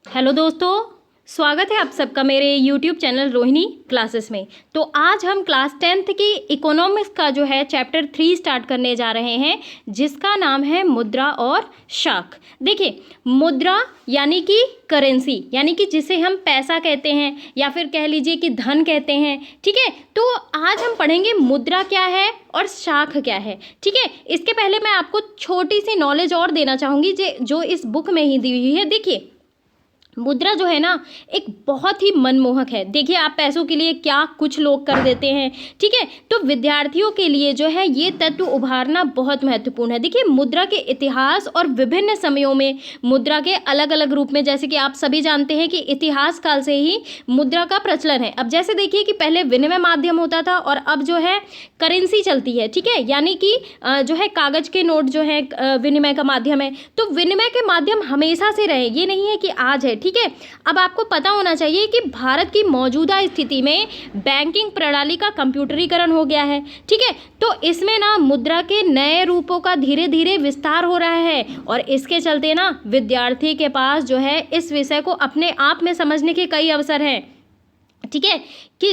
Hello दोस्तों, स्वागत है आप सबका मेरे YouTube चैनल रोहिणी क्लासेस में। तो आज हम क्लास 10th की इकोनॉमिक्स का जो है चैप्टर 3 स्टार्ट करने जा रहे हैं, जिसका नाम है मुद्रा और शाख। देखिए, मुद्रा यानी कि करेंसी, यानी कि जिसे हम पैसा कहते हैं या फिर कह लीजिए कि धन कहते हैं। ठीक है, तो आज हम पढ़ेंगे मुद्रा क्या है और शाख क्या है। ठीक है, इसके पहले मैं आपको छोटी सी नॉलेज और देना चाहूँगी जो इस बुक में ही दी हुई है। देखिए, मुद्रा जो है ना एक बहुत ही मनमोहक है। देखिए, आप पैसों के लिए क्या कुछ लोग कर देते हैं। ठीक है, तो विद्यार्थियों के लिए जो है ये तत्व उभारना बहुत महत्वपूर्ण है। देखिए, मुद्रा के इतिहास और विभिन्न समयों में मुद्रा के अलग अलग रूप में, जैसे कि आप सभी जानते हैं कि इतिहास काल से ही मुद्रा का प्रचलन है। अब जैसे देखिए कि पहले विनिमय माध्यम होता था और अब जो है करेंसी चलती है। ठीक है, यानी कि जो है कागज के नोट जो है विनिमय का माध्यम है। तो विनिमय के माध्यम हमेशा से रहे, ये नहीं है कि आज है। ठीक है, अब आपको पता होना चाहिए कि भारत की मौजूदा स्थिति में बैंकिंग प्रणाली का कंप्यूटरीकरण हो गया है। ठीक है, तो इसमें ना मुद्रा के नए रूपों का धीरे धीरे विस्तार हो रहा है और इसके चलते ना विद्यार्थी के पास जो है इस विषय को अपने आप में समझने के कई अवसर हैं। ठीक है, कि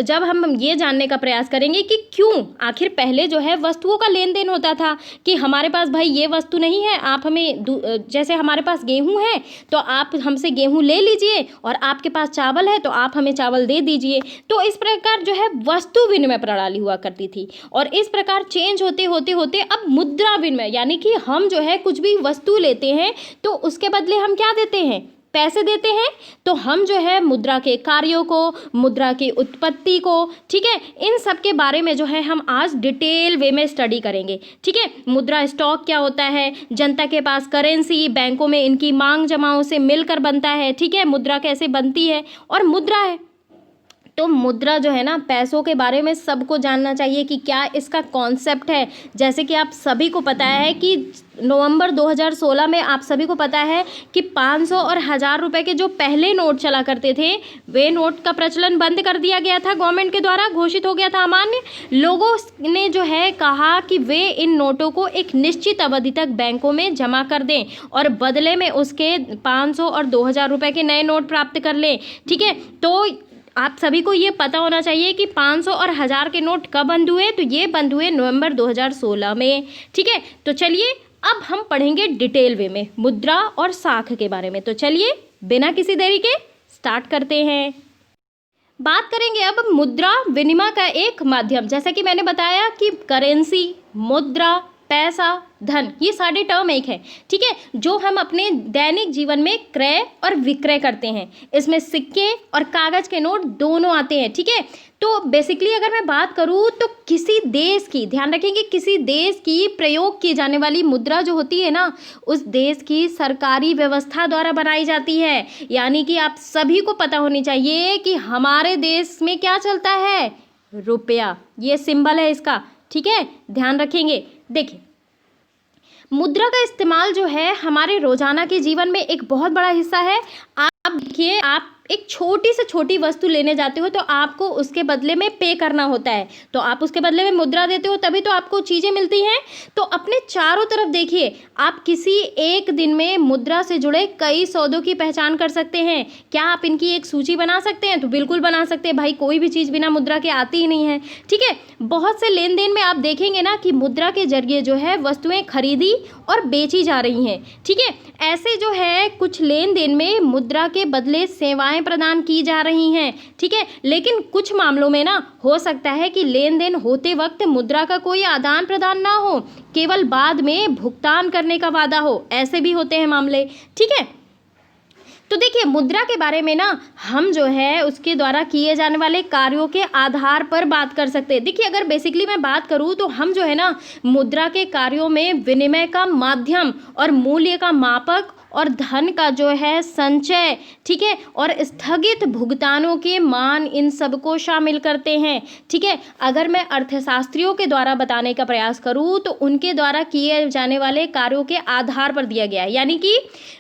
जब हम ये जानने का प्रयास करेंगे कि क्यों आखिर पहले जो है वस्तुओं का लेन देन होता था कि हमारे पास भाई ये वस्तु नहीं है, आप हमें जैसे हमारे पास गेहूं है तो आप हमसे गेहूं ले लीजिए, और आपके पास चावल है तो आप हमें चावल दे दीजिए। तो इस प्रकार जो है वस्तु विनिमय प्रणाली हुआ करती थी और इस प्रकार चेंज होते होते होते अब मुद्रा विनिमय, यानी कि हम जो है कुछ भी वस्तु लेते हैं तो उसके बदले हम क्या देते हैं, पैसे देते हैं। तो हम जो है मुद्रा के कार्यों को, मुद्रा की उत्पत्ति को, ठीक है, इन सब के बारे में जो है हम आज डिटेल वे में स्टडी करेंगे। ठीक है, मुद्रा स्टॉक क्या होता है, जनता के पास करेंसी, बैंकों में इनकी मांग जमाओं से मिलकर बनता है। ठीक है, मुद्रा कैसे बनती है और मुद्रा है। तो मुद्रा जो है ना, पैसों के बारे में सबको जानना चाहिए कि क्या इसका कॉन्सेप्ट है। जैसे कि आप सभी को पता है कि नवंबर 2016 में आप सभी को पता है कि 500 और 1000 रुपए के जो पहले नोट चला करते थे, वे नोट का प्रचलन बंद कर दिया गया था, गवर्नमेंट के द्वारा घोषित हो गया था अमान्य। लोगों ने जो है कहा कि वे इन नोटों को एक निश्चित अवधि तक बैंकों में जमा कर दें और बदले में उसके 500 और 2000 रुपए के नए नोट प्राप्त कर लें। ठीक है, तो आप सभी को ये पता होना चाहिए कि 500 और 1000 के नोट कब बंद हुए, तो ये बंद हुए नवंबर 2016 में। ठीक है, तो चलिए अब हम पढ़ेंगे डिटेल वे में मुद्रा और शाख के बारे में। तो चलिए बिना किसी देरी के स्टार्ट करते हैं। बात करेंगे अब मुद्रा विनिमय का एक माध्यम। जैसा कि मैंने बताया कि करेंसी, मुद्रा, पैसा, धन, ये सारे टर्म एक है। ठीक है, जो हम अपने दैनिक जीवन में क्रय और विक्रय करते हैं। इसमें सिक्के और कागज के नोट दोनों आते हैं। ठीक है, तो बेसिकली अगर मैं बात करूँ तो किसी देश की, ध्यान रखेंगे, किसी देश की प्रयोग की जाने वाली मुद्रा जो होती है ना, उस देश की सरकारी व्यवस्था द्वारा बनाई जाती है। यानी कि आप सभी को पता होनी चाहिए कि हमारे देश में क्या चलता है, रुपया, ये सिंबल है इसका। ठीक है, ध्यान रखेंगे। देखिए, मुद्रा का इस्तेमाल जो है हमारे रोजाना के जीवन में एक बहुत बड़ा हिस्सा है। आप देखिए, आप एक छोटी से छोटी वस्तु लेने जाते हो तो आपको उसके बदले में पे करना होता है, तो आप उसके बदले में मुद्रा देते हो, तभी तो आपको चीज़ें मिलती हैं। तो अपने चारों तरफ देखिए, आप किसी एक दिन में मुद्रा से जुड़े कई सौदों की पहचान कर सकते हैं। क्या आप इनकी एक सूची बना सकते हैं? तो बिल्कुल बना सकते हैं भाई, कोई भी चीज़ बिना मुद्रा के आती ही नहीं है। ठीक है, बहुत से लेन देन में आप देखेंगे ना कि मुद्रा के जरिए जो है वस्तुएं खरीदी और बेची जा रही हैं। ठीक है, ऐसे जो है कुछ लेन देन में मुद्रा के बदले सेवाएं प्रदान की जा रही हैं। ठीक है, लेकिन कुछ मामलों में ना हो सकता है कि लेन देन होते वक्त मुद्रा का कोई आदान प्रदान ना हो, केवल बाद में भुगतान करने का वादा हो, ऐसे भी होते हैं मामले। ठीक है, तो देखिए, मुद्रा के बारे में ना हम जो है उसके द्वारा किए जाने वाले कार्यों के आधार पर बात कर सकते हैं। देखिए, अगर बेसिकली मैं बात करूँ तो हम जो है ना मुद्रा के कार्यों में विनिमय का माध्यम और मूल्य का मापक और धन का जो है संचय, ठीक है, और स्थगित भुगतानों के मान, इन सब को शामिल करते हैं। ठीक है, अगर मैं अर्थशास्त्रियों के द्वारा बताने का प्रयास करूं तो उनके द्वारा किए जाने वाले कार्यों के आधार पर दिया गया है। यानी कि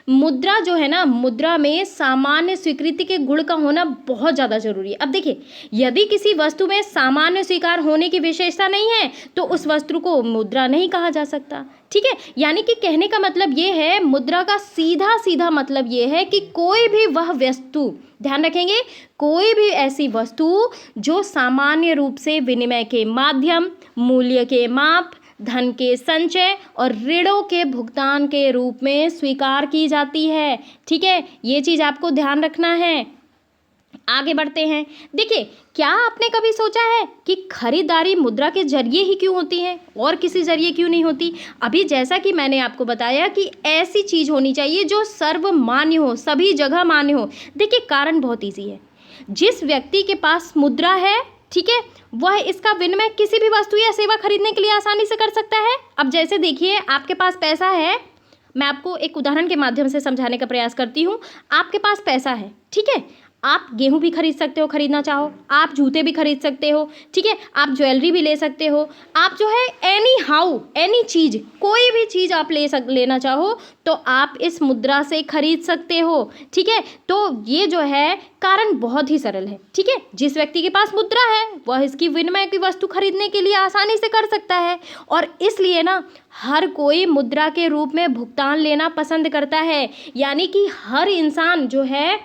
मुद्रा जो है ना, मुद्रा में सामान्य स्वीकृति के गुण का होना बहुत ज़्यादा जरूरी है। अब देखिए, यदि किसी वस्तु में सामान्य स्वीकार होने की विशेषता नहीं है तो उस वस्तु को मुद्रा नहीं कहा जा सकता। ठीक है। यानी कि कहने का मतलब ये है, मुद्रा का सीधा सीधा मतलब ये है कि कोई भी वह वस्तु, ध्यान रखेंगे, कोई भी ऐसी वस्तु जो सामान्य रूप से विनिमय के माध्यम, मूल्य के माप, धन के संचय और ऋणों के भुगतान के रूप में स्वीकार की जाती है। ठीक है, ये चीज़ आपको ध्यान रखना है। आगे बढ़ते हैं। देखिए, क्या आपने कभी सोचा है कि खरीदारी मुद्रा के जरिए ही क्यों होती है और किसी जरिए क्यों नहीं होती? अभी जैसा कि मैंने आपको बताया कि ऐसी चीज़ होनी चाहिए जो सर्वमान्य हो, सभी जगह मान्य हो। देखिए, कारण बहुत ईजी है। जिस व्यक्ति के पास मुद्रा है, ठीक है, वह इसका विनिमय किसी भी वस्तु या सेवा खरीदने के लिए आसानी से कर सकता है। अब जैसे देखिए, आपके पास पैसा है, मैं आपको एक उदाहरण के माध्यम से समझाने का प्रयास करती हूँ। आपके पास पैसा है, ठीक है, आप गेहूं भी खरीद सकते हो, खरीदना चाहो, आप जूते भी खरीद सकते हो, ठीक है, आप ज्वेलरी भी ले सकते हो, आप जो है एनी चीज़, कोई भी चीज़ आप लेना चाहो तो आप इस मुद्रा से खरीद सकते हो। ठीक है, तो ये जो है कारण बहुत ही सरल है। ठीक है, जिस व्यक्ति के पास मुद्रा है वह इसकी विनिमय की वस्तु खरीदने के लिए आसानी से कर सकता है, और इसलिए ना हर कोई मुद्रा के रूप में भुगतान लेना पसंद करता है। यानी कि हर इंसान जो है,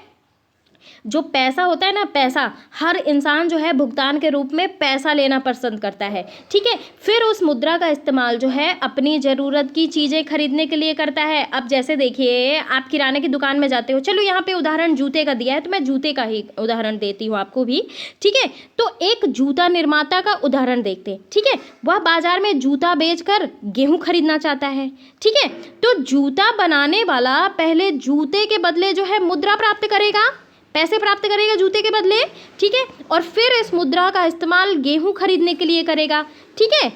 जो पैसा होता है ना, पैसा, हर इंसान जो है भुगतान के रूप में पैसा लेना पसंद करता है। ठीक है, फिर उस मुद्रा का इस्तेमाल जो है अपनी ज़रूरत की चीज़ें खरीदने के लिए करता है। अब जैसे देखिए, आप किराने की दुकान में जाते हो, चलो यहाँ पे उदाहरण जूते का दिया है तो मैं जूते का ही उदाहरण देती हूँ आपको भी। ठीक है, तो एक जूता निर्माता का उदाहरण देखते हैं। ठीक है, वह बाजार में जूता बेचकर गेहूँ खरीदना चाहता है। ठीक है, तो जूता बनाने वाला पहले जूते के बदले जो है मुद्रा प्राप्त करेगा, पैसे प्राप्त करेगा जूते के बदले। ठीक है, और फिर इस मुद्रा का इस्तेमाल गेहूं खरीदने के लिए करेगा। ठीक है,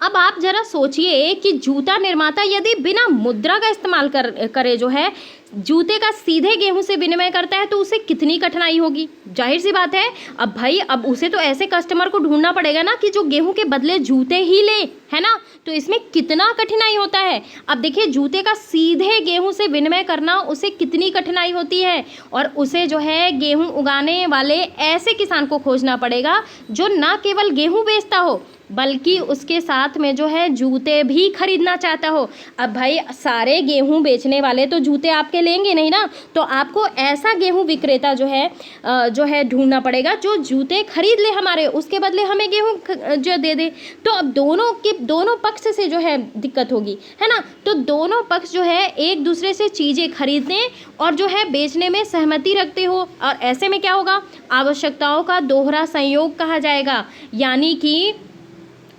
अब आप जरा सोचिए कि जूता निर्माता यदि बिना मुद्रा का इस्तेमाल करे जो है जूते का सीधे गेहूं से विनिमय करता है तो उसे कितनी कठिनाई होगी। जाहिर सी बात है, अब भाई अब उसे तो ऐसे कस्टमर को ढूंढना पड़ेगा ना कि जो गेहूं के बदले जूते ही ले, है ना, तो इसमें कितना कठिनाई होता है। अब देखिए, जूते का सीधे गेहूं से विनिमय करना उसे कितनी कठिनाई होती है, और उसे जो है गेहूं उगाने वाले ऐसे किसान को खोजना पड़ेगा जो ना केवल गेहूं बेचता हो बल्कि उसके साथ में जो है जूते भी खरीदना चाहता हो। अब भाई सारे गेहूं बेचने वाले तो जूते आपके लेंगे नहीं ना, तो आपको ऐसा गेहूं विक्रेता जो है ढूंढना पड़ेगा जो जूते खरीद ले हमारे, उसके बदले हमें गेहूं जो दे दे। तो अब दोनों पक्ष से जो है दिक्कत होगी, है ना, तो दोनों पक्ष जो है एक दूसरे से चीज़ें खरीदने और जो है बेचने में सहमति रखते हो, और ऐसे में क्या होगा, आवश्यकताओं का दोहरा संयोग कहा जाएगा। यानी कि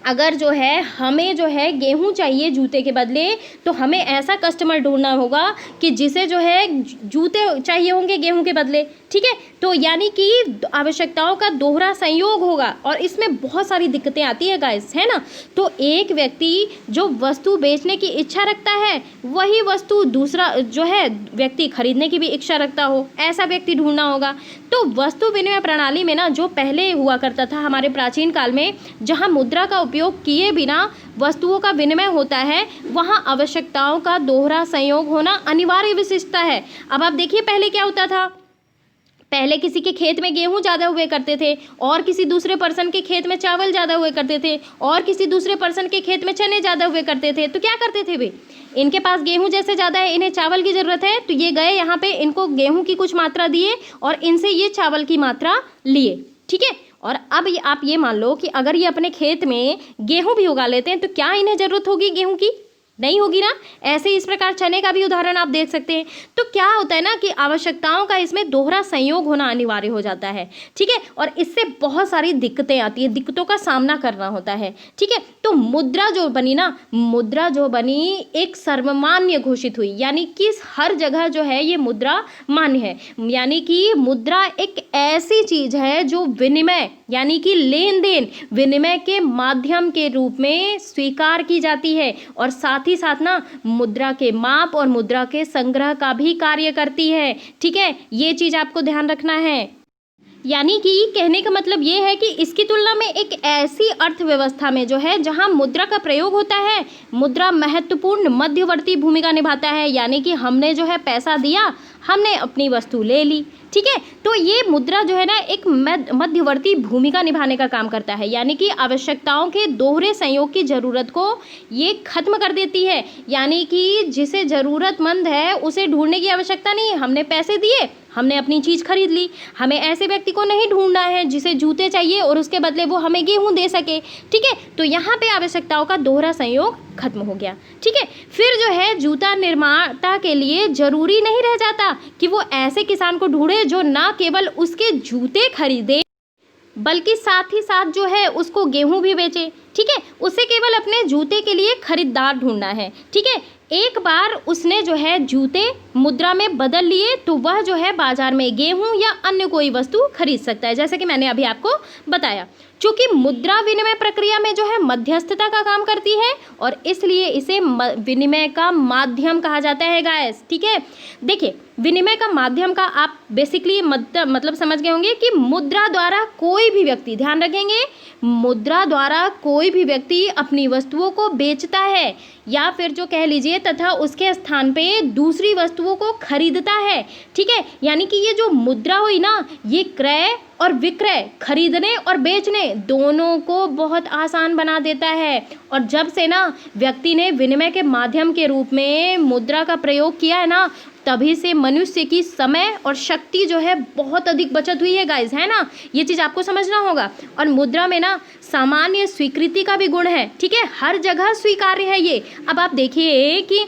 अगर जो है हमें जो है गेहूं चाहिए जूते के बदले, तो हमें ऐसा कस्टमर ढूंढना होगा कि जिसे जो है जूते चाहिए होंगे गेहूं के बदले। ठीक है, तो यानी कि आवश्यकताओं का दोहरा संयोग होगा, और इसमें बहुत सारी दिक्कतें आती है गाइस, है ना। तो एक व्यक्ति जो वस्तु बेचने की इच्छा रखता है, वही वस्तु दूसरा जो है व्यक्ति खरीदने की भी इच्छा रखता हो, ऐसा व्यक्ति ढूंढना होगा। तो वस्तु विनिमय प्रणाली में ना, जो पहले हुआ करता था हमारे प्राचीन काल में, जहाँ मुद्रा का उपयोग किए बिना वस्तुओं का विनिमय होता है, वहाँ आवश्यकताओं का दोहरा संयोग होना अनिवार्य विशेषता है। अब आप देखिए, पहले क्या होता था, पहले किसी के खेत में गेहूं ज़्यादा हुए करते थे, और किसी दूसरे पर्सन के खेत में चावल ज़्यादा हुए करते थे, और किसी दूसरे पर्सन के खेत में चने ज़्यादा हुए करते थे। तो क्या करते थे वे, इनके पास गेहूं जैसे ज़्यादा है, इन्हें चावल की ज़रूरत है, तो ये गए यहाँ पे, इनको गेहूं की कुछ मात्रा दिए और इनसे ये चावल की मात्रा लिए। ठीक है, और अब आप ये मान लो कि अगर ये अपने खेत में गेहूं भी उगा लेते हैं तो क्या इन्हें ज़रूरत होगी गेहूं की? नहीं होगी ना। ऐसे इस प्रकार चने का भी उदाहरण आप देख सकते हैं। तो क्या होता है ना कि आवश्यकताओं का इसमें दोहरा संयोग होना अनिवार्य हो जाता है। ठीक है, और इससे बहुत सारी दिक्कतें आती है, दिक्कतों का सामना करना होता है। ठीक है, तो मुद्रा जो बनी ना, मुद्रा जो बनी एक सर्वमान्य घोषित हुई, यानी कि हर जगह जो है ये मुद्रा मान्य है। यानी कि मुद्रा एक ऐसी चीज है जो विनिमय यानी कि लेन देन, विनिमय के माध्यम के रूप में स्वीकार की जाती है, और साथ ही साथ ना मुद्रा के माप और मुद्रा के संग्रह का भी कार्य करती है। ठीक है, ये चीज आपको ध्यान रखना है। यानी कि कहने का मतलब ये है कि इसकी तुलना में एक ऐसी अर्थव्यवस्था में जो है जहां मुद्रा का प्रयोग होता है, मुद्रा महत्वपूर्ण मध्यवर्ती भूमिका निभाता है। यानी कि हमने जो है पैसा दिया, हमने अपनी वस्तु ले ली, ठीक है। तो ये मुद्रा जो है ना एक मध्यवर्ती भूमिका निभाने का काम करता है, यानी कि आवश्यकताओं के दोहरे संयोग की ज़रूरत को ये खत्म कर देती है। यानी कि जिसे ज़रूरतमंद है उसे ढूंढने की आवश्यकता नहीं है। हमने पैसे दिए, हमने अपनी चीज़ खरीद ली, हमें ऐसे व्यक्ति को नहीं ढूंढना है जिसे जूते चाहिए और उसके बदले वो हमें गेहूं दे सके। ठीक है, तो यहाँ पे आवश्यकताओं का दोहरा संयोग खत्म हो गया। ठीक है, फिर जो है जूता निर्माता के लिए जरूरी नहीं रह जाता कि वो ऐसे किसान को ढूंढे जो ना केवल उसके जूते खरीदे बल्कि साथ ही साथ जो है उसको गेहूं भी बेचे। ठीक है, उसे केवल अपने जूते के लिए खरीदार ढूंढना है। ठीक है, एक बार उसने जो है जूते मुद्रा में बदल लिए तो वह जो है बाजार में गेहूं या अन्य कोई वस्तु खरीद सकता है, जैसे कि मैंने अभी आपको बताया। चूँकि मुद्रा विनिमय प्रक्रिया में जो है मध्यस्थता का काम करती है और इसलिए इसे विनिमय का माध्यम कहा जाता है गाइस। ठीक है, देखिए विनिमय का माध्यम का आप बेसिकली मतलब समझ गए होंगे कि मुद्रा द्वारा कोई भी व्यक्ति, ध्यान रखेंगे, मुद्रा द्वारा कोई भी व्यक्ति अपनी वस्तुओं को बेचता है या फिर जो कह लीजिए तथा उसके स्थान पे दूसरी वस्तुओं को खरीदता है। ठीक है, यानी कि ये जो मुद्रा हुई ना, ये क्रय और विक्रय, खरीदने और बेचने दोनों को बहुत आसान बना देता है। और जब से ना व्यक्ति ने विनिमय के माध्यम के रूप में मुद्रा का प्रयोग किया है ना, तभी से मनुष्य की समय और शक्ति जो है बहुत अधिक बचत हुई है गाइस, है ना। ये चीज़ आपको समझना होगा। और मुद्रा में ना सामान्य स्वीकृति का भी गुण है। ठीक है, हर जगह स्वीकार्य है ये। अब आप देखिए कि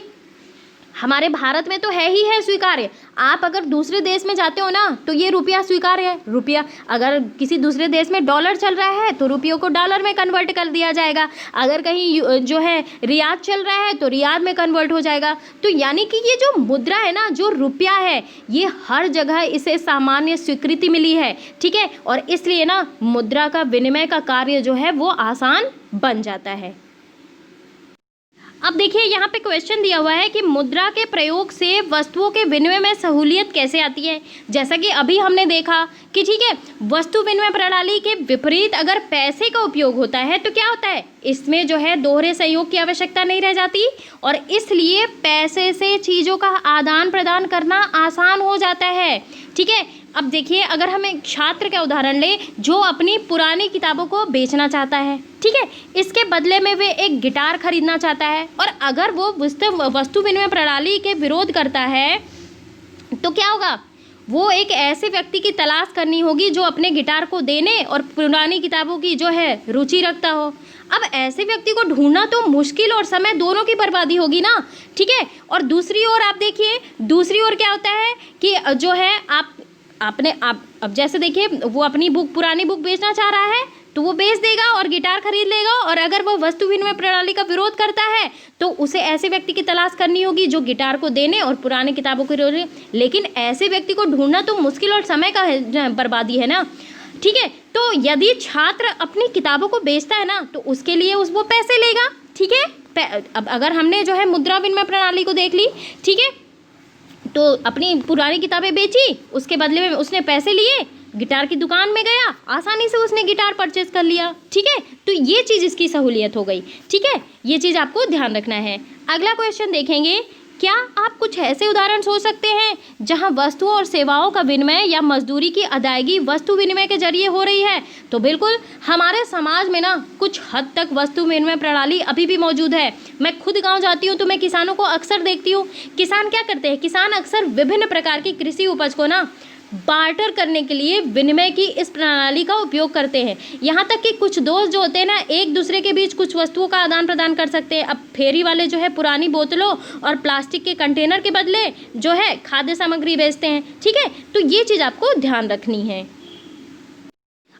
हमारे भारत में तो है ही है स्वीकार्य। आप अगर दूसरे देश में जाते हो ना तो ये रुपया स्वीकार्य है। रुपया अगर किसी दूसरे देश में डॉलर चल रहा है तो रुपयों को डॉलर में कन्वर्ट कर दिया जाएगा। अगर कहीं जो है रियाद चल रहा है तो रियाद में कन्वर्ट हो जाएगा। तो यानी कि ये जो मुद्रा है ना, जो रुपया है, ये हर जगह इसे सामान्य स्वीकृति मिली है। ठीक है, और इसलिए ना मुद्रा का विनिमय का कार्य जो है वो आसान बन जाता है। अब देखिए यहाँ पे क्वेश्चन दिया हुआ है कि मुद्रा के प्रयोग से वस्तुओं के विनिमय में सहूलियत कैसे आती है। जैसा कि अभी हमने देखा कि ठीक है, वस्तु विनिमय प्रणाली के विपरीत अगर पैसे का उपयोग होता है तो क्या होता है, इसमें जो है दोहरे सहयोग की आवश्यकता नहीं रह जाती और इसलिए पैसे से चीज़ों का आदान प्रदान करना आसान हो जाता है। ठीक है, अब देखिए अगर हम एक छात्र का उदाहरण लें जो अपनी पुरानी किताबों को बेचना चाहता है, ठीक है, इसके बदले में वे एक गिटार खरीदना चाहता है और अगर वो वस्तु विनिमय प्रणाली के विरोध करता है तो क्या होगा, वो एक ऐसे व्यक्ति की तलाश करनी होगी जो अपने गिटार को देने और पुरानी किताबों की जो है रुचि रखता हो। अब ऐसे व्यक्ति को ढूंढना तो मुश्किल और समय दोनों की बर्बादी होगी ना। ठीक है, और दूसरी ओर आप देखिए, दूसरी ओर क्या होता है कि जो है आप अब जैसे देखिए वो अपनी पुरानी बुक बेचना चाह रहा है तो वो बेच देगा और गिटार खरीद लेगा। और अगर वो वस्तु विनिमय प्रणाली का विरोध करता है तो उसे ऐसे व्यक्ति की तलाश करनी होगी जो गिटार को देने और पुरानी किताबों को लेकिन ऐसे व्यक्ति को ढूंढना तो मुश्किल और समय का बर्बादी है ना। ठीक है, तो यदि छात्र अपनी किताबों को बेचता है ना तो उसके लिए वो पैसे लेगा। ठीक है, अब अगर हमने जो है मुद्रा विनिमय प्रणाली को देख ली, ठीक है, तो अपनी पुरानी किताबें बेची, उसके बदले में उसने पैसे लिए, गिटार की दुकान में गया, आसानी से उसने गिटार परचेज कर लिया। ठीक है, तो ये चीज़ इसकी सहूलियत हो गई। ठीक है, ये चीज़ आपको ध्यान रखना है। अगला क्वेश्चन देखेंगे, क्या आप कुछ ऐसे उदाहरण सोच सकते हैं जहां वस्तुओं और सेवाओं का विनिमय या मजदूरी की अदायगी वस्तु विनिमय के जरिए हो रही है। तो बिल्कुल हमारे समाज में ना कुछ हद तक वस्तु विनिमय प्रणाली अभी भी मौजूद है। मैं खुद गांव जाती हूँ तो मैं किसानों को अक्सर देखती हूँ। किसान क्या करते हैं, किसान अक्सर विभिन्न प्रकार की कृषि उपज को ना बार्टर करने के लिए विनिमय की इस प्रणाली का उपयोग करते हैं। यहाँ तक कि कुछ दोस्त जो होते हैं ना एक दूसरे के बीच कुछ वस्तुओं का आदान प्रदान कर सकते हैं। अब फेरी वाले जो है पुरानी बोतलों और प्लास्टिक के कंटेनर के बदले जो है खाद्य सामग्री बेचते हैं। ठीक है, तो ये चीज़ आपको ध्यान रखनी है।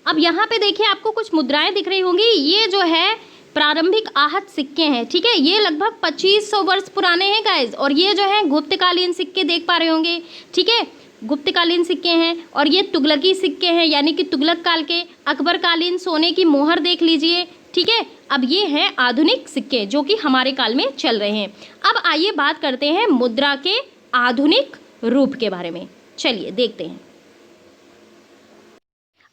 अब यहाँ पे देखिए आपको कुछ मुद्राएं दिख रही होंगी। ये जो है प्रारंभिक आहत सिक्के हैं। ठीक है, ये लगभग 2500 वर्ष पुराने हैं गाइज। और ये जो है गुप्तकालीन सिक्के देख पा रहे होंगे। ठीक है, गुप्तकालीन सिक्के हैं। और ये तुगलकी सिक्के हैं, यानी कि तुगलक काल के। अकबरकालीन सोने की मोहर देख लीजिए। ठीक है, अब ये हैं आधुनिक सिक्के जो कि हमारे काल में चल रहे हैं। अब आइए बात करते हैं मुद्रा के आधुनिक रूप के बारे में। चलिए देखते हैं।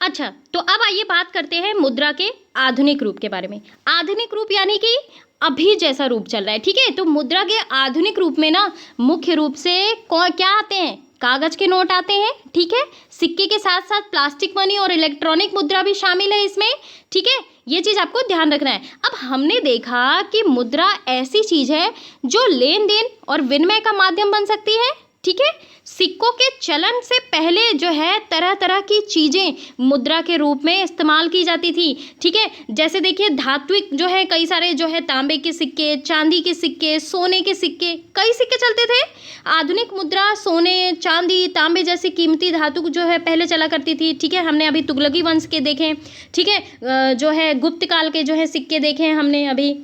अच्छा, तो अब आइए बात करते हैं मुद्रा के आधुनिक रूप के बारे में। आधुनिक रूप यानी कि अभी जैसा रूप चल रहा है। ठीक है, तो मुद्रा के आधुनिक रूप में ना मुख्य रूप से क्या आते हैं, कागज के नोट आते हैं, ठीक है। सिक्के के साथ साथ प्लास्टिक मनी और इलेक्ट्रॉनिक मुद्रा भी शामिल है इसमें, ठीक है। ये चीज़ आपको ध्यान रखना है। अब हमने देखा कि मुद्रा ऐसी चीज़ है जो लेन देन और विनिमय का माध्यम बन सकती है, ठीक है। सिक्कों के चलन से पहले जो है तरह तरह की चीज़ें मुद्रा के रूप में इस्तेमाल की जाती थी, ठीक है। जैसे देखिए धात्विक जो है कई सारे जो है तांबे के सिक्के, चांदी के सिक्के, सोने के सिक्के, कई सिक्के चलते थे। आधुनिक मुद्रा सोने, चांदी, तांबे जैसी कीमती धातु जो है पहले चला करती थी, ठीक है। हमने अभी तुगलकी वंश के देखे, ठीक है, जो है गुप्त काल के जो है सिक्के देखे हैं हमने अभी,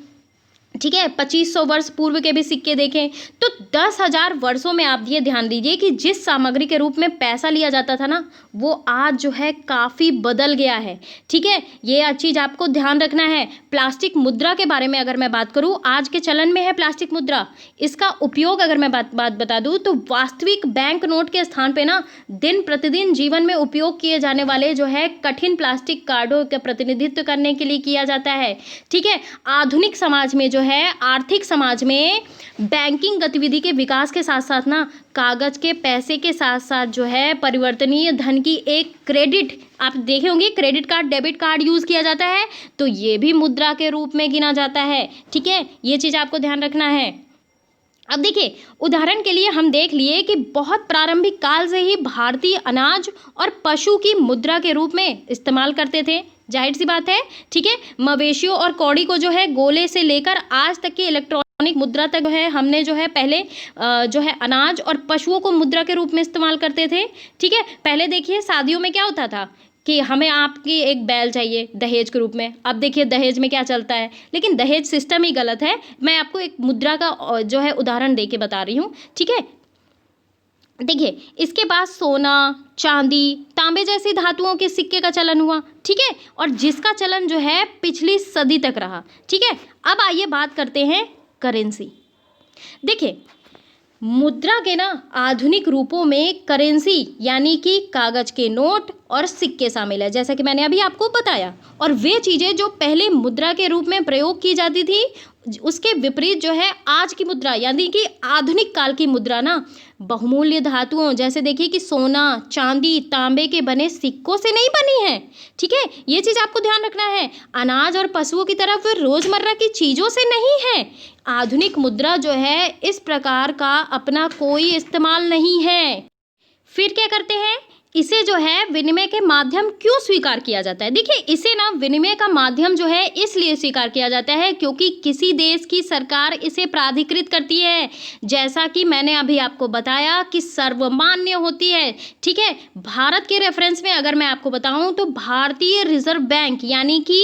ठीक है। 2500 वर्ष पूर्व के भी सिक्के देखें। तो 10,000 वर्षों में आप ये ध्यान दीजिए कि जिस सामग्री के रूप में पैसा लिया जाता था ना, वो आज जो है काफ़ी बदल गया है, ठीक है। ये चीज़ आपको ध्यान रखना है। प्लास्टिक मुद्रा के बारे में अगर मैं बात करूँ, आज के चलन में है प्लास्टिक मुद्रा। इसका उपयोग अगर मैं बात बता दूँ तो वास्तविक बैंक नोट के स्थान पे ना दिन प्रतिदिन जीवन में उपयोग किए जाने वाले जो है कठिन प्लास्टिक कार्डों का प्रतिनिधित्व करने के लिए किया जाता है, ठीक है। आधुनिक समाज में जो है आर्थिक समाज में बैंकिंग गतिविधि के विकास के साथ साथ ना कागज के पैसे के साथ साथ जो है परिवर्तनीय धन की एक क्रेडिट, आप देखे होंगे credit card, debit card use किया जाता है, तो ये भी मुद्रा के रूप में गिना जाता है, ठीक है। ये चीज़ आपको ध्यान रखना है। अब देखिए उदाहरण के लिए हम देख लिए कि बहुत प्रारंभिक काल से ही भारतीय अनाज और पशु की मुद्रा के रूप में इस्तेमाल करते थे, जाहिर सी बात है, ठीक है। मवेशियों और कौड़ी को जो है गोले से लेकर आज तक की इलेक्ट्रॉनिक मुद्रा तक जो है हमने जो है पहले जो है अनाज और पशुओं को मुद्रा के रूप में इस्तेमाल करते थे, ठीक है। पहले देखिए शादियों में क्या होता था कि हमें आपकी एक बैल चाहिए दहेज के रूप में। अब देखिए दहेज में क्या चलता है, लेकिन दहेज सिस्टम ही गलत है। मैं आपको एक मुद्रा का जो है उदाहरण दे के बता रही हूँ, ठीक है। देखिए इसके बाद सोना, चांदी, तांबे जैसी धातुओं के सिक्के का चलन हुआ, ठीक है, और जिसका चलन जो है पिछली सदी तक रहा, ठीक है। अब आइए बात करते हैं करेंसी। देखिए मुद्रा के ना आधुनिक रूपों में करेंसी यानी कि कागज के नोट और सिक्के शामिल है, जैसा कि मैंने अभी आपको बताया। और वे चीज़ें जो पहले मुद्रा के रूप में प्रयोग की जाती थी, उसके विपरीत जो है आज की मुद्रा यानी कि आधुनिक काल की मुद्रा ना बहुमूल्य धातुओं जैसे देखिए कि सोना, चांदी, तांबे के बने सिक्कों से नहीं बनी है, ठीक है। ये चीज़ आपको ध्यान रखना है। अनाज और पशुओं की तरफ रोज़मर्रा की चीज़ों से नहीं है। आधुनिक मुद्रा जो है इस प्रकार का अपना कोई इस्तेमाल नहीं है। फिर क्या करते हैं, इसे जो है विनिमय के माध्यम क्यों स्वीकार किया जाता है। देखिए इसे ना विनिमय का माध्यम जो है इसलिए स्वीकार किया जाता है क्योंकि किसी देश की सरकार इसे प्राधिकृत करती है, जैसा कि मैंने अभी आपको बताया कि सर्वमान्य होती है, ठीक है। भारत के रेफरेंस में अगर मैं आपको बताऊं तो भारतीय रिजर्व बैंक यानी कि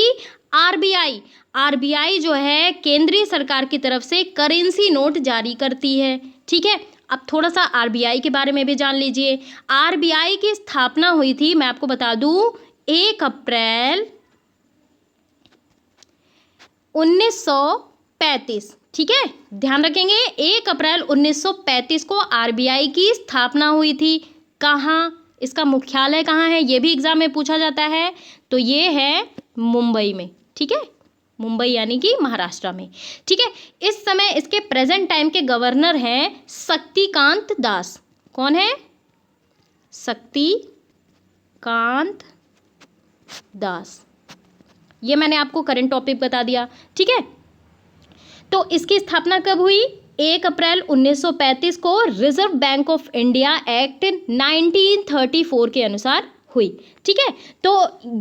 आरबीआई जो है केंद्रीय सरकार की तरफ से करेंसी नोट जारी करती है, ठीक है। अब थोड़ा सा आरबीआई के बारे में भी जान लीजिए। आरबीआई की स्थापना हुई थी, मैं आपको बता दूं, 1 अप्रैल 1935, ठीक है। ध्यान रखेंगे 1 अप्रैल 1935 को आरबीआई की स्थापना हुई थी। कहाँ, इसका मुख्यालय कहाँ है, ये भी एग्जाम में पूछा जाता है। तो ये है मुंबई में, ठीक है, मुंबई यानी कि महाराष्ट्र में, ठीक है। इस समय इसके प्रेजेंट टाइम के गवर्नर हैं शक्तिकांत दास। कौन है, शक्तिकांत दास। ये मैंने आपको करंट टॉपिक बता दिया, ठीक है। तो इसकी स्थापना कब हुई, 1 अप्रैल 1935 को reserve bank of India act 1934 के अनुसार हुई, ठीक है। तो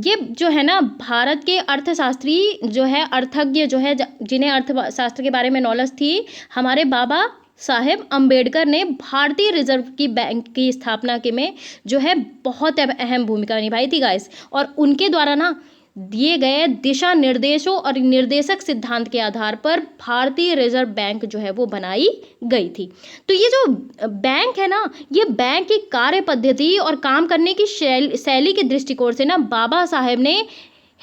ये जो है ना भारत के अर्थशास्त्री जो है अर्थज्ञ जो है जिन्हें अर्थशास्त्र के बारे में नॉलेज थी, हमारे बाबा साहेब अम्बेडकर ने भारतीय रिजर्व की बैंक की स्थापना के में जो है बहुत अहम भूमिका निभाई थी गाइस। और उनके द्वारा ना दिए गए दिशा निर्देशों और निर्देशक सिद्धांत के आधार पर भारतीय रिजर्व बैंक जो है वो बनाई गई थी। तो ये जो बैंक है ना, ये बैंक की कार्य पद्धति और काम करने की शैली के दृष्टिकोण से ना बाबा साहेब ने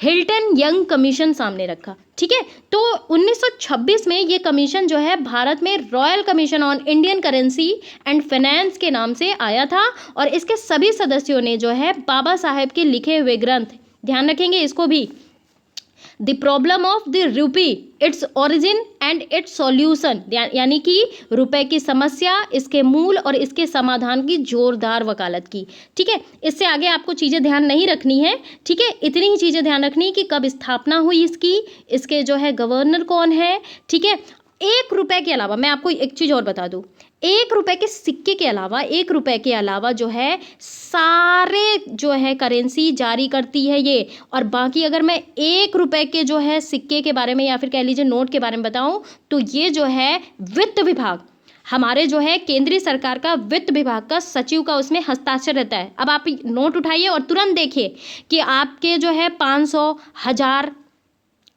हिल्टन यंग कमीशन सामने रखा, ठीक है। तो 1926 में ये कमीशन जो है भारत में royal commission on Indian currency and finance के नाम से आया था। और इसके सभी सदस्यों ने जो है बाबा साहेब के लिखे हुए ग्रंथ, ध्यान रखेंगे इसको भी, the problem of the rupee, its origin and it's solution, यानी कि रुपए की समस्या, इसके मूल और इसके समाधान की जोरदार वकालत की। ठीक है, इससे आगे आपको चीज़ें ध्यान नहीं रखनी है। ठीक है, इतनी ही चीज़ें ध्यान रखनी है कि कब स्थापना हुई इसकी, इसके जो है गवर्नर कौन है। ठीक है, 1 रुपए के अलावा मैं आपको एक चीज़ और बता दूँ, 1 रुपए के सिक्के के अलावा, 1 रुपए के अलावा जो है सारे जो है करेंसी जारी करती है ये। और बाकी अगर मैं 1 रुपए के जो है सिक्के के बारे में या फिर कह लीजिए नोट के बारे में बताऊं, तो ये जो है वित्त विभाग, हमारे जो है केंद्रीय सरकार का वित्त विभाग का सचिव का उसमें हस्ताक्षर रहता है। अब आप नोट उठाइए और तुरंत देखिए कि आपके जो है 500,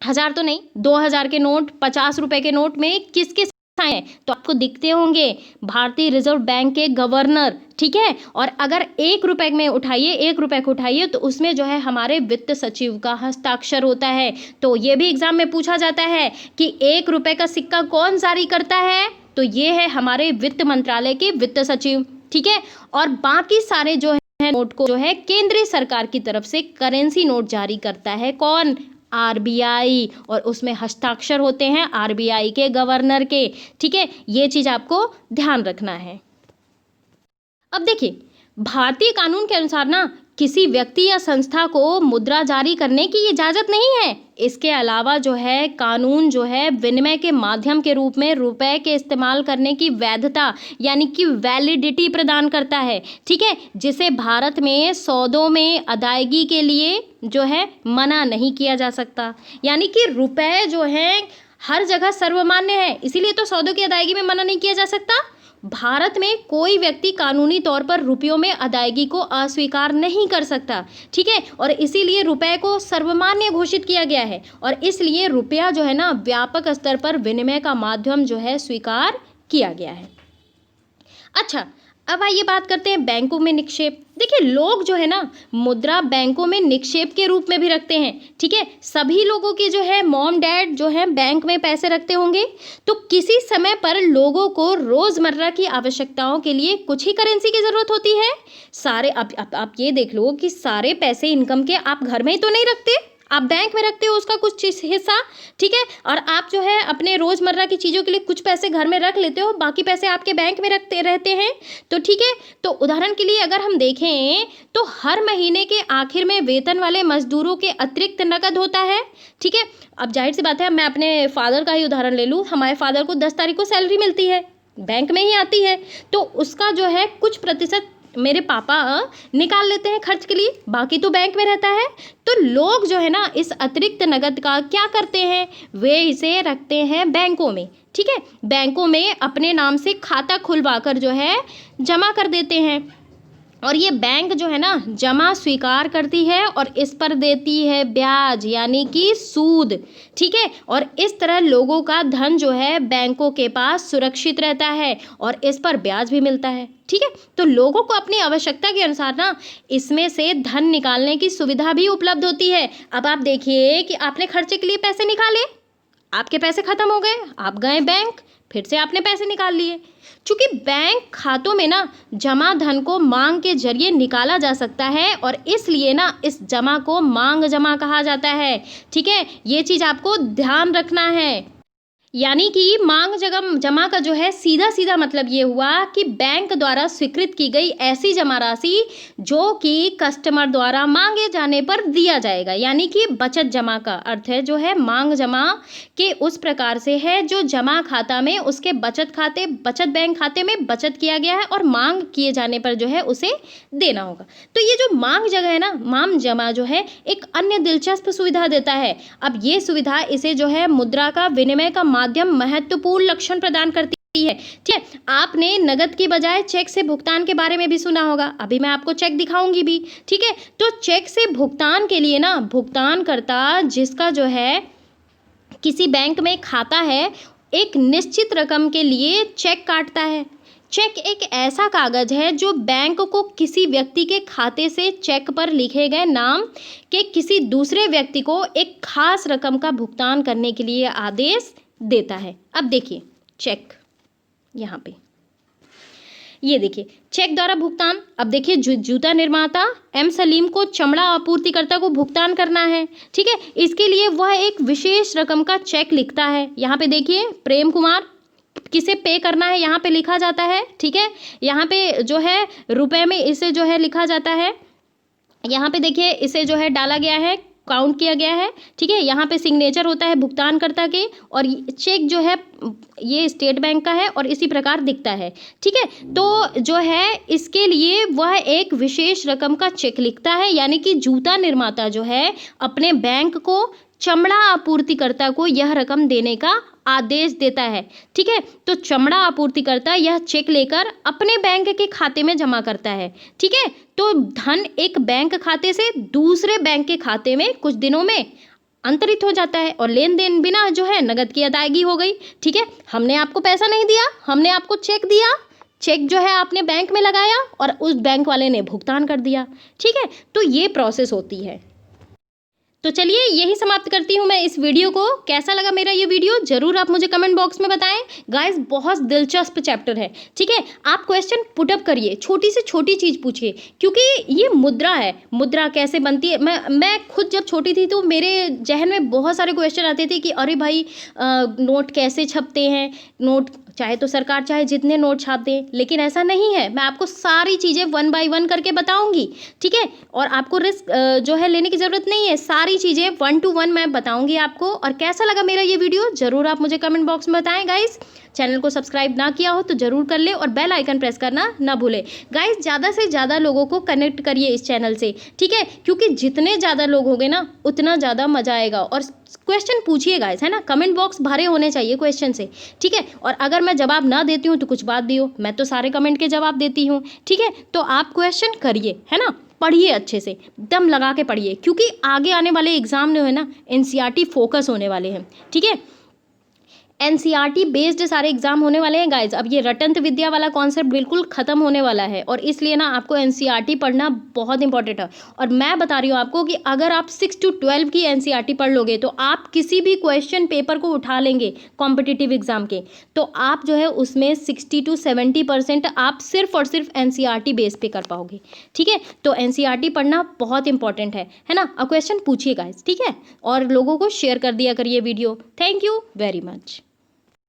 1000 तो नहीं, 2000 के नोट, 50 रुपए के नोट में किसके हैं, तो आपको दिखते होंगे भारतीय रिजर्व बैंक के गवर्नर। ठीक है, और अगर 1 रुपए में उठाइए, 1 रुपए को उठाइए, तो उसमें जो है हमारे वित्त सचिव का हस्ताक्षर होता है। तो ये भी एग्जाम में पूछा जाता है कि 1 रुपए का सिक्का कौन जारी करता है, तो ये है हमारे वित्त मंत्रालय के वित्त सचिव। ठीक है, और बाकी सारे जो है नोट को जो है केंद्रीय सरकार की तरफ से करेंसी नोट जारी करता है कौन, आरबीआई, और उसमें हस्ताक्षर होते हैं आरबीआई के गवर्नर के। ठीक है, ये चीज़ आपको ध्यान रखना है। अब देखिए, भारतीय कानून के अनुसार ना किसी व्यक्ति या संस्था को मुद्रा जारी करने की इजाज़त नहीं है। इसके अलावा जो है कानून जो है विनिमय के माध्यम के रूप में रुपए के इस्तेमाल करने की वैधता यानी कि वैलिडिटी प्रदान करता है। ठीक है, जिसे भारत में सौदों में अदायगी के लिए जो है मना नहीं किया जा सकता। यानी कि रुपए जो है हर जगह सर्वमान्य है, इसीलिए तो सौदों की अदायगी में मना नहीं किया जा सकता। भारत में कोई व्यक्ति कानूनी तौर पर रुपयों में अदायगी को अस्वीकार नहीं कर सकता। ठीक है, और इसीलिए रुपए को सर्वमान्य घोषित किया गया है, और इसलिए रुपया जो है ना व्यापक स्तर पर विनिमय का माध्यम जो है स्वीकार किया गया है। अच्छा, अब आइए बात करते हैं बैंकों में निक्षेप। देखिए, लोग जो है ना मुद्रा बैंकों में निक्षेप के रूप में भी रखते हैं। ठीक है, सभी लोगों की जो है मॉम डैड जो है बैंक में पैसे रखते होंगे, तो किसी समय पर लोगों को रोज़मर्रा की आवश्यकताओं के लिए कुछ ही करेंसी की ज़रूरत होती है। सारे आप ये देख लो कि सारे पैसे इनकम के आप घर में ही तो नहीं रखते, आप बैंक में रखते हो उसका कुछ हिस्सा। ठीक है, और आप जो है अपने रोज़मर्रा की चीज़ों के लिए कुछ पैसे घर में रख लेते हो, बाकी पैसे आपके बैंक में रखते रहते हैं। तो ठीक है, तो उदाहरण के लिए अगर हम देखें तो हर महीने के आखिर में वेतन वाले मजदूरों के अतिरिक्त नकद होता है। ठीक है, अब जाहिर सी बात है, मैं अपने फादर का ही उदाहरण ले लूँ। हमारे फादर को 10 तारीख को सैलरी मिलती है, बैंक में ही आती है, तो उसका जो है कुछ प्रतिशत मेरे पापा निकाल लेते हैं खर्च के लिए, बाकी तो बैंक में रहता है। तो लोग जो है ना इस अतिरिक्त नगद का क्या करते हैं, वे इसे रखते हैं बैंकों में। ठीक है, बैंकों में अपने नाम से खाता खुलवाकर जो है जमा कर देते हैं, और ये बैंक जो है ना जमा स्वीकार करती है और इस पर देती है ब्याज यानी कि सूद। ठीक है, और इस तरह लोगों का धन जो है बैंकों के पास सुरक्षित रहता है और इस पर ब्याज भी मिलता है। ठीक है, तो लोगों को अपनी आवश्यकता के अनुसार ना इसमें से धन निकालने की सुविधा भी उपलब्ध होती है। अब आप देखिए कि आपने खर्चे के लिए पैसे निकाले, आपके पैसे खत्म हो गए, आप गए बैंक, फिर से आपने पैसे निकाल लिए। चूंकि बैंक खातों में ना जमा धन को मांग के जरिए निकाला जा सकता है, और इसलिए ना इस जमा को मांग जमा कहा जाता है। ठीक है, ये चीज़ आपको ध्यान रखना है। यानी कि मांग जमा का जो है सीधा सीधा मतलब ये हुआ कि बैंक द्वारा स्वीकृत की गई ऐसी जमा राशि जो कि कस्टमर द्वारा मांगे जाने पर दिया जाएगा। यानी कि बचत जमा का अर्थ है जो है मांग जमा के उस प्रकार से है जो जमा खाता में उसके बचत बैंक खाते में बचत किया गया है और मांग किए जाने पर जो है उसे देना होगा। तो ये जो मांग जगह है ना, मांग जमा जो है एक अन्य दिलचस्प सुविधा देता है। अब ये सुविधा इसे जो है मुद्रा का विनिमय का माध्यम महत्वपूर्ण लक्षण प्रदान करती है। ठीक है, आपने नगद के बजाय चेक से भुगतान के बारे में भी सुना होगा, अभी मैं आपको चेक दिखाऊंगी भी। ठीक है, तो चेक से भुगतान के लिए ना भुगतानकर्ता जिसका जो है किसी बैंक में खाता है एक निश्चित रकम के लिए चेक काटता है। चेक एक ऐसा कागज है जो बैंक को किसी व्यक्ति के खाते से चेक पर लिखे गए नाम के किसी दूसरे व्यक्ति को एक खास रकम का भुगतान करने के लिए आदेश देता है। अब देखिए चेक, यहाँ पे ये देखिए चेक द्वारा भुगतान। अब देखिए जूता निर्माता एम सलीम को चमड़ा आपूर्तिकर्ता को भुगतान करना है, ठीक है। इसके लिए वह एक विशेष रकम का चेक लिखता है। यहाँ पे देखिए प्रेम कुमार, किसे पे करना है यहाँ पे लिखा जाता है, ठीक है। यहाँ पे जो है रुपए में इसे जो है लिखा जाता है। यहाँ पे देखिए इसे जो है डाला गया है, काउंट किया गया है, ठीक है। यहाँ पे सिग्नेचर होता है भुगतानकर्ता के, और चेक जो है ये स्टेट बैंक का है और इसी प्रकार दिखता है, ठीक है। तो जो है इसके लिए वह एक विशेष रकम का चेक लिखता है, यानी कि जूता निर्माता जो है अपने बैंक को चमड़ा आपूर्तिकर्ता को यह रकम देने का आदेश देता है, ठीक है। तो चमड़ा आपूर्तिकर्ता यह चेक लेकर अपने बैंक के खाते में जमा करता है, ठीक है। तो धन एक बैंक खाते से दूसरे बैंक के खाते में कुछ दिनों में अंतरित हो जाता है और लेन देन बिना जो है नगद की अदायगी हो गई, ठीक है। हमने आपको पैसा नहीं दिया, हमने आपको चेक दिया, चेक जो है आपने बैंक में लगाया और उस बैंक वाले ने भुगतान कर दिया, ठीक है। तो ये प्रोसेस होती है। तो चलिए यही समाप्त करती हूँ मैं इस वीडियो को। कैसा लगा मेरा ये वीडियो ज़रूर आप मुझे कमेंट बॉक्स में बताएं। गाइस बहुत दिलचस्प चैप्टर है, ठीक है। आप क्वेश्चन पुटअप करिए, छोटी से छोटी चीज़ पूछिए, क्योंकि ये मुद्रा है, मुद्रा कैसे बनती है। मैं खुद जब छोटी थी तो मेरे जहन में बहुत सारे क्वेश्चन आते थे कि अरे भाई नोट कैसे छपते हैं, नोट चाहे तो सरकार चाहे जितने नोट छाप दे, लेकिन ऐसा नहीं है। मैं आपको सारी चीज़ें 1 बाय 1 करके बताऊंगी, ठीक है। और आपको रिस्क जो है लेने की ज़रूरत नहीं है, सारी चीज़ें 1 to 1 मैं बताऊंगी आपको। और कैसा लगा मेरा ये वीडियो ज़रूर आप मुझे कमेंट बॉक्स में बताएं। गाइस चैनल को सब्सक्राइब ना किया हो तो ज़रूर कर ले और बेल आइकन प्रेस करना ना भूले। गाइस ज़्यादा से ज़्यादा लोगों को कनेक्ट करिए इस चैनल से, ठीक है, क्योंकि जितने ज़्यादा लोग होंगे ना उतना ज़्यादा मज़ा आएगा। और क्वेश्चन पूछिए गाइस, है ना, कमेंट बॉक्स भरे होने चाहिए क्वेश्चन से, ठीक है। और अगर मैं जवाब ना देती हूँ तो कुछ बात दियो, मैं तो सारे कमेंट के जवाब देती हूँ, ठीक है। तो आप क्वेश्चन करिए, है ना, पढ़िए अच्छे से, दम लगा के पढ़िए, क्योंकि आगे आने वाले एग्जाम जो है ना एनसीईआरटी फोकस होने वाले हैं, ठीक है। एनसीईआरटी बेस्ड सारे एग्जाम होने वाले हैं गाइज। अब ये रटंत विद्या वाला कॉन्सेप्ट बिल्कुल ख़त्म होने वाला है और इसलिए ना आपको एनसीईआरटी पढ़ना बहुत इंपॉर्टेंट है। और मैं बता रही हूँ आपको कि अगर आप 6 to 12 की एनसीईआरटी पढ़ लोगे तो आप किसी भी क्वेश्चन पेपर को उठा लेंगे कॉम्पिटिटिव एग्जाम के, तो आप जो है उसमें 60 to 70% आप सिर्फ और सिर्फ एनसीईआरटी बेस पे कर पाओगे, ठीक है। तो एनसीईआरटी पढ़ना बहुत इंपॉर्टेंट है ना। अब क्वेश्चन पूछिए गाइज, ठीक है, और लोगों को शेयर कर दिया करिए video. Thank you very much.